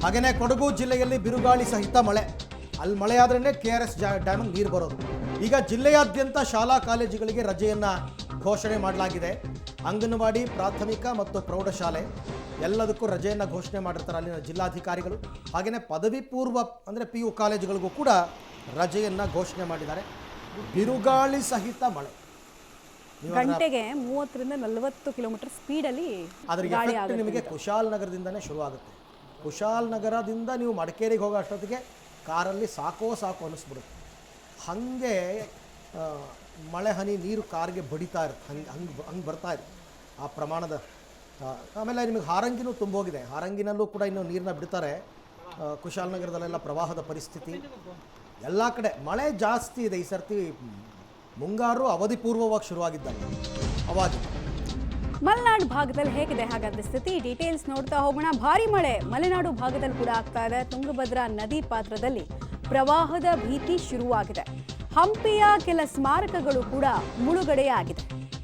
ಹಾಗೆಯೇ ಕೊಡಗು ಜಿಲ್ಲೆಯಲ್ಲಿ ಬಿರುಗಾಳಿ ಸಹಿತ ಮಳೆ. ಅಲ್ಲಿ ಮಳೆ ಆದ್ರೇ KRS ಡ್ಯಾಮಿಗೆ ನೀರು ಬರೋದು. ಈಗ ಜಿಲ್ಲೆಯಾದ್ಯಂತ ಶಾಲಾ ಕಾಲೇಜುಗಳಿಗೆ ರಜೆಯನ್ನು ಘೋಷಣೆ ಮಾಡಲಾಗಿದೆ. ಅಂಗನವಾಡಿ, ಪ್ರಾಥಮಿಕ ಮತ್ತು ಪ್ರೌಢಶಾಲೆ ಎಲ್ಲದಕ್ಕೂ ರಜೆಯನ್ನು ಘೋಷಣೆ ಮಾಡಿರ್ತಾರೆ ಅಲ್ಲಿನ ಜಿಲ್ಲಾಧಿಕಾರಿಗಳು. ಹಾಗೆಯೇ ಪದವಿ ಪೂರ್ವ ಅಂದರೆ PU ಕಾಲೇಜುಗಳಿಗೂ ಕೂಡ ರಜೆಯನ್ನು ಘೋಷಣೆ ಮಾಡಿದ್ದಾರೆ. ಬಿರುಗಾಳಿ ಸಹಿತ ಮಳೆ, ಗಂಟೆಗೆ 30 ರಿಂದ 40 ಕಿಲೋಮೀಟರ್ ಸ್ಪೀಡಲ್ಲಿ ಅದರ ಎಫೆಕ್ಟ್ ನಿಮಗೆ ಕುಶಾಲನಗರದಿಂದನೇ ಶುರುವಾಗುತ್ತೆ. ಕುಶಾಲನಗರದಿಂದ ನೀವು ಮಡಿಕೇರಿಗೆ ಹೋಗೋ ಅಷ್ಟೊತ್ತಿಗೆ ಕಾರಲ್ಲಿ ಸಾಕು ಅನ್ನಿಸ್ಬಿಡುತ್ತೆ. ಹಾಗೆ ಮಳೆ ಹನಿ ನೀರು ಕಾರ್ಗೆ ಬಡಿತಾ ಇರುತ್ತೆ, ಹಂಗೆ ಬರ್ತಾ ಇದೆ ಆ ಪ್ರಮಾಣದ. ಆಮೇಲೆ ನಿಮಗೆ ಹಾರಂಗಿನೂ ತುಂಬೋಗಿದೆ. ಹಾರಂಗಿನಲ್ಲೂ ಕೂಡ ಇನ್ನೂ ನೀರನ್ನ ಬಿಡ್ತಾರೆ. ಕುಶಾಲನಗರದಲ್ಲೆಲ್ಲ ಪ್ರವಾಹದ ಪರಿಸ್ಥಿತಿ, ಎಲ್ಲ ಕಡೆ ಮಳೆ ಜಾಸ್ತಿ ಇದೆ ಈ ಸರ್ತಿ. ಮುಂಗಾರು ಅವಧಿ ಪೂರ್ವವಾಗಿ ಶುರುವಾಗಿದ್ದಾಗ ಅವಾಗ ಮಲೆನಾಡು ಭಾಗದಲ್ಲಿ ಹೇಗಿದೆ ಹಾಗಾದ್ರೆ ಸ್ಥಿತಿ? ಡೀಟೇಲ್ಸ್ ನೋಡ್ತಾ ಹೋಗೋಣ. ಭಾರಿ ಮಳೆ ಮಲೆನಾಡು ಭಾಗದಲ್ಲಿ ಕೂಡ ಆಗ್ತಾ ಇದೆ. ತುಂಗಭದ್ರಾ ನದಿ ಪಾತ್ರದಲ್ಲಿ ಪ್ರವಾಹದ ಭೀತಿ ಶುರುವಾಗಿದೆ. ಹಂಪಿಯ ಕೆಲ ಸ್ಮಾರಕಗಳು ಕೂಡ ಮುಳುಗಡೆಯಾಗಿದೆ.